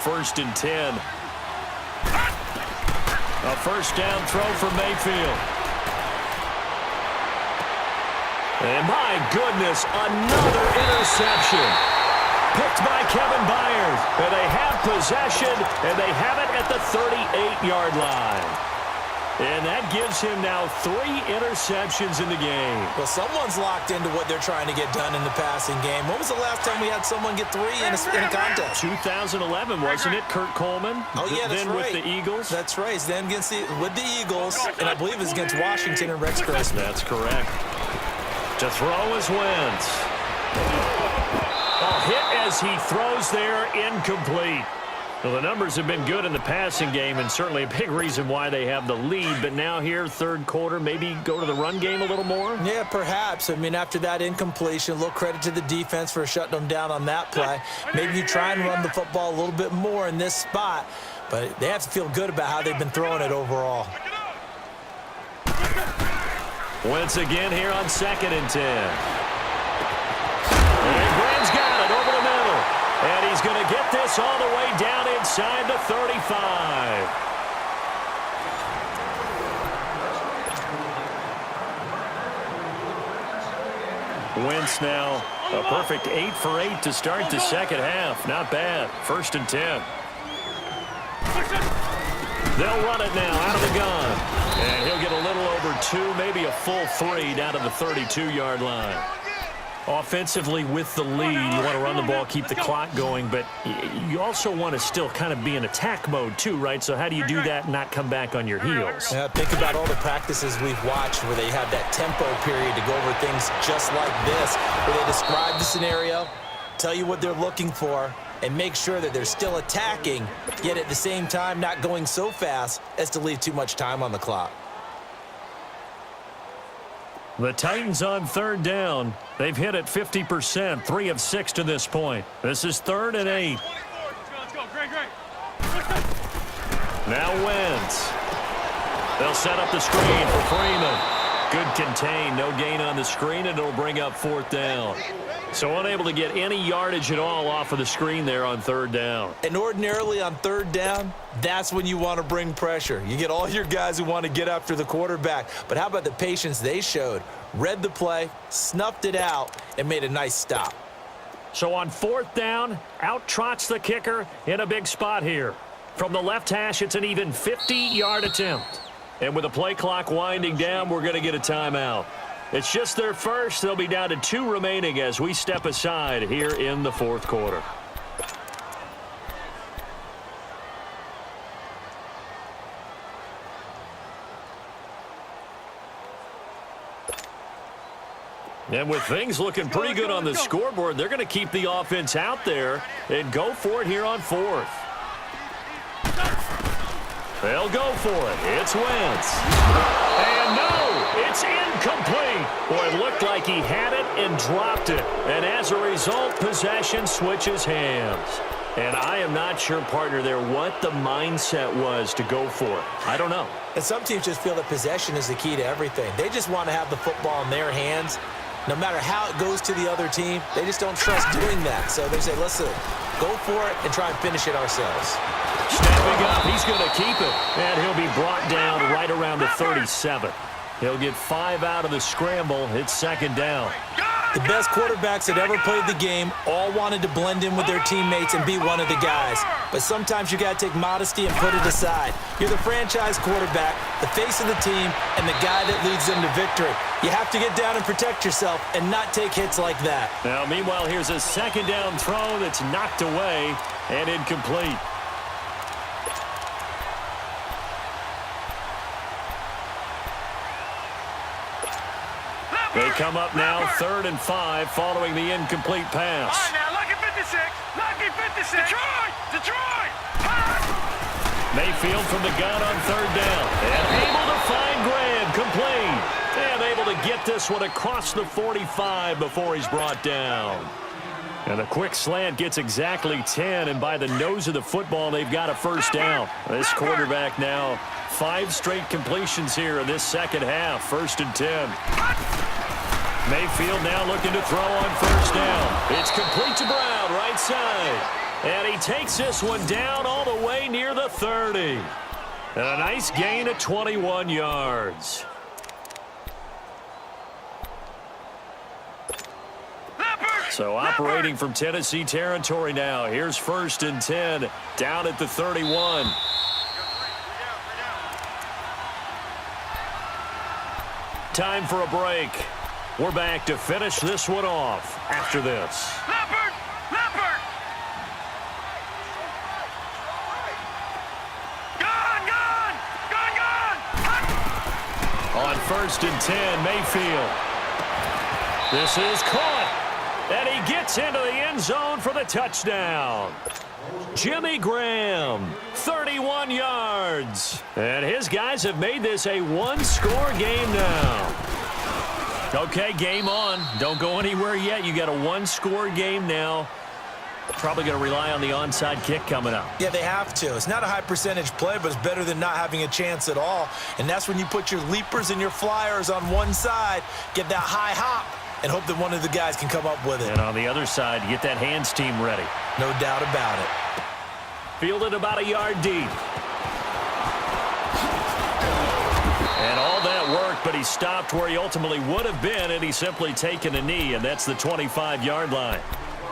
first and 10. A first down throw for Mayfield. And my goodness, another interception. Picked by Kevin Byers. And they have possession, and they have it at the 38-yard line. And that gives him now 3 interceptions in the game. Well, someone's locked into what they're trying to get done in the passing game. When was the last time we had someone get 3 in a contest? 2011, wasn't it, Kurt Coleman? Oh, yeah, that's then right. With the Eagles? That's right. Then with the Eagles, and I believe it was against Washington and Rex Grossman. That's correct. To throw is Wentz. A hit as he throws there, incomplete. Well, the numbers have been good in the passing game, and certainly a big reason why they have the lead. But now here, third quarter, maybe go to the run game a little more? Yeah, perhaps. I mean, after that incompletion, a little credit to the defense for shutting them down on that play. Maybe you try and run the football a little bit more in this spot, but they have to feel good about how they've been throwing it overall. Wentz again here on 2nd and 10. And Graham's got it over the middle. And he's going to get this all the way down inside the 35. Wentz now a perfect 8 for 8 to start the second half. Not bad. 1st and 10. They'll run it now out of the gun. And he'll get a little over 2, maybe a full 3 down to the 32-yard line. Offensively with the lead, you want to run the ball, keep the clock going, but you also want to still kind of be in attack mode too, right? So how do you do that and not come back on your heels? Yeah, think about all the practices we've watched where they have that tempo period to go over things just like this, where they describe the scenario, tell you what they're looking for, and make sure that they're still attacking, yet at the same time not going so fast as to leave too much time on the clock. The Titans on 3rd down. They've hit it 50%, 3 of 6 to this point. This is 3rd and 8. Now Wentz. They'll set up the screen for Freeman. Good contain, no gain on the screen, and it'll bring up 4th down. So unable to get any yardage at all off of the screen there on 3rd down. And ordinarily on 3rd down, that's when you want to bring pressure. You get all your guys who want to get after the quarterback. But how about the patience they showed? Read the play, snuffed it out, and made a nice stop. So on 4th down, out trots the kicker in a big spot here. From the left hash, it's an even 50-yard attempt. And with the play clock winding down, we're going to get a timeout. It's just their first. They'll be down to 2 remaining as we step aside here in the 4th quarter. And with things looking pretty good on the scoreboard, they're going to keep the offense out there and go for it here on 4th. They'll go for it. It's Wentz. And no, it's incomplete. Boy, it looked like he had it and dropped it. And as a result, possession switches hands. And I am not sure, partner, there what the mindset was to go for it. I don't know. And some teams just feel that possession is the key to everything. They just want to have the football in their hands. No matter how it goes to the other team, they just don't trust doing that. So they say, listen, go for it and try and finish it ourselves. Stepping up, he's going to keep it. And he'll be brought down right around the 37. He'll get 5 out of the scramble. It's 2nd down. The best quarterbacks that ever played the game all wanted to blend in with their teammates and be one of the guys. But sometimes you got to take modesty and put it aside. You're the franchise quarterback, the face of the team, and the guy that leads them to victory. You have to get down and protect yourself and not take hits like that. Now, meanwhile, here's a 2nd down throw that's knocked away and incomplete. They come up now 3rd and 5 following the incomplete pass. All right, now, lucky 56. Lucky 56. Detroit! Mayfield from the gun on 3rd down. And able to find Graham, complete. And able to get this one across the 45 before he's brought down. And a quick slant gets exactly 10, and by the nose of the football, they've got a 1st down. This quarterback now 5 straight completions here in this second half. 1st and 10. Mayfield now looking to throw on 1st down. It's complete to Brown, right side. And he takes this one down all the way near the 30. And a nice gain of 21 yards. So operating from Tennessee territory now. Here's 1st and 10 down at the 31. Time for a break. We're back to finish this one off after this. Leopard! Leopard! Gone! On 1st and 10, Mayfield. This is caught. And he gets into the end zone for the touchdown. Jimmy Graham, 31 yards. And his guys have made this a one-score game now. Okay, game on. Don't go anywhere yet. You got a one-score game now. Probably going to rely on the onside kick coming up. Yeah, they have to. It's not a high percentage play, but it's better than not having a chance at all. And that's when you put your leapers and your flyers on one side, get that high hop, and hope that one of the guys can come up with it. And on the other side, get that hands team ready. No doubt about it. Fielded about a yard deep. And all that worked, but he stopped where he ultimately would have been, and he's simply taken a knee, and that's the 25-yard line.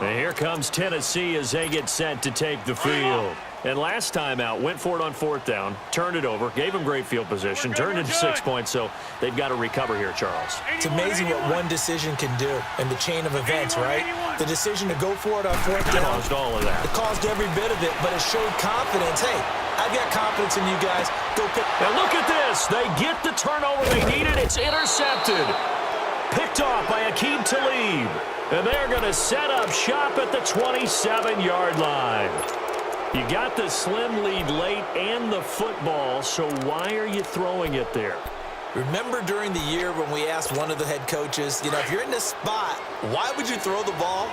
And here comes Tennessee as they get set to take the field. And last time out, went for it on 4th down, turned it over, gave him great field position, turned it to 6 points, so they've got to recover here, Charles. It's amazing what one decision can do in the chain of events, right? The decision to go for it on 4th down. Caused all of that. It caused every bit of it, but it showed confidence. Hey, I've got confidence in you guys. Go pick. And look at this. They get the turnover they needed. It's intercepted. Picked off by Aqib Talib. And they're going to set up shop at the 27-yard line. You got the slim lead late and the football, so why are you throwing it there? Remember during the year when we asked one of the head coaches, if you're in this spot, why would you throw the ball?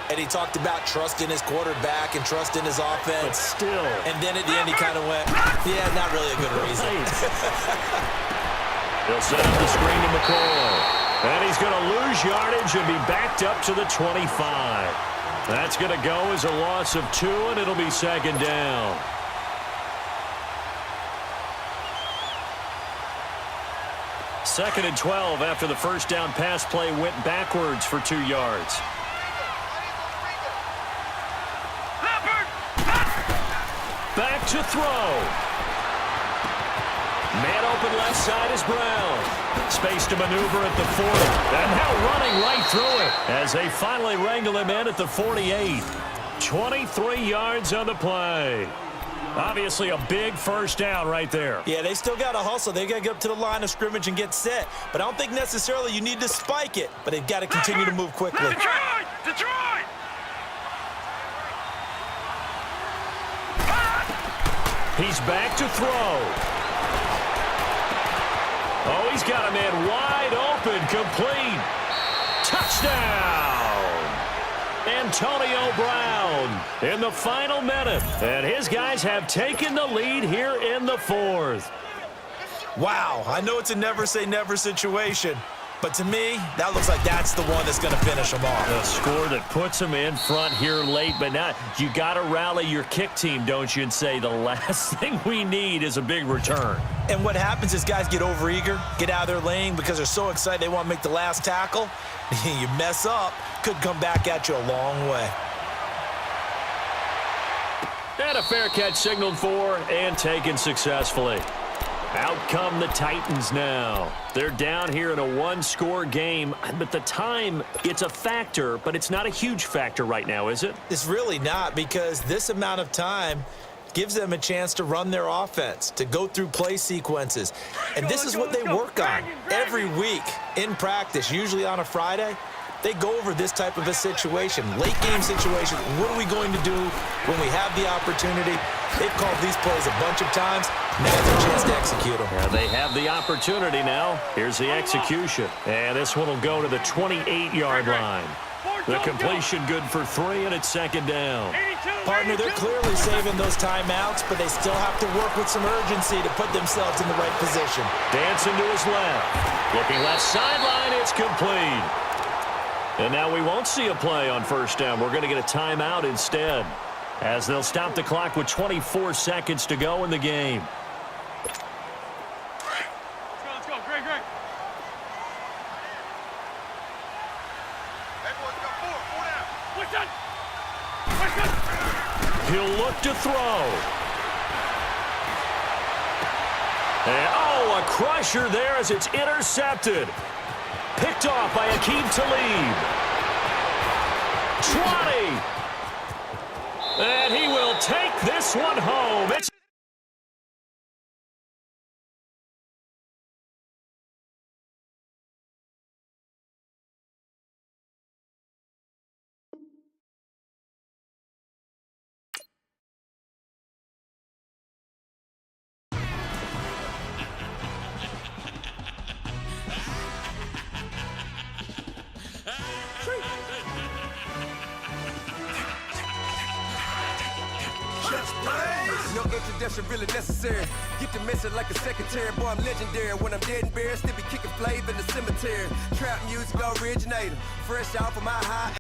And he talked about trust in his quarterback and trust in his offense. But still. And then at the end he kind of went, yeah, not really a good reason. They'll set up the screen to McCoy. And he's going to lose yardage and be backed up to the 25. That's going to go as a loss of 2, and it'll be 2nd down. Second and 12 after the first down pass play went backwards for 2 yards. Back to throw. Man open left side is Brown. Space to maneuver at the 40. And now running right through it as they finally wrangle him in at the 48. 23 yards on the play. Obviously a big first down right there. Yeah, they still got to hustle. They got to get up to the line of scrimmage and get set. But I don't think necessarily you need to spike it. But they've got to continue to move quickly. Detroit! Detroit! He's back to throw. Oh, he's got a man wide open, complete. Touchdown! Antonio Brown in the final minute. And his guys have taken the lead here in the 4th. Wow, I know it's a never say never situation, but to me, that looks like that's the one that's going to finish them off. A score that puts them in front here late, but now you got to rally your kick team, don't you, and say the last thing we need is a big return. And what happens is guys get overeager, get out of their lane because they're so excited they want to make the last tackle. You mess up, could come back at you a long way. And a fair catch signaled for and taken successfully. Out come the Titans now. They're down here in a one-score game, but the time, it's a factor, but it's not a huge factor right now, is it? It's really not, because this amount of time gives them a chance to run their offense, to go through play sequences. And this is what they work on every week in practice, usually on a Friday. They go over this type of a situation, late game situation. What are we going to do when we have the opportunity? They've called these plays a bunch of times. Now it's a chance to execute them. Yeah, they have the opportunity now. Here's the execution. And this one will go to the 28-yard line. The completion good for 3, and it's 2nd down. Partner, they're clearly saving those timeouts, but they still have to work with some urgency to put themselves in the right position. Dancing to his left. Looking left sideline, it's complete. And now we won't see a play on first down. We're going to get a timeout instead. as they'll stop the clock with 24 seconds to go in the game. Let's go. Greg. What's that? He'll look to throw. And, oh, a crusher there as it's intercepted. Picked off by Aqib Talib. Trotty. And he will take this one home. It's no introduction really necessary. Get the message like a secretary. Boy, I'm legendary. When I'm dead and buried, still be kicking flavor in the cemetery. Trap music originator. Fresh out from my high.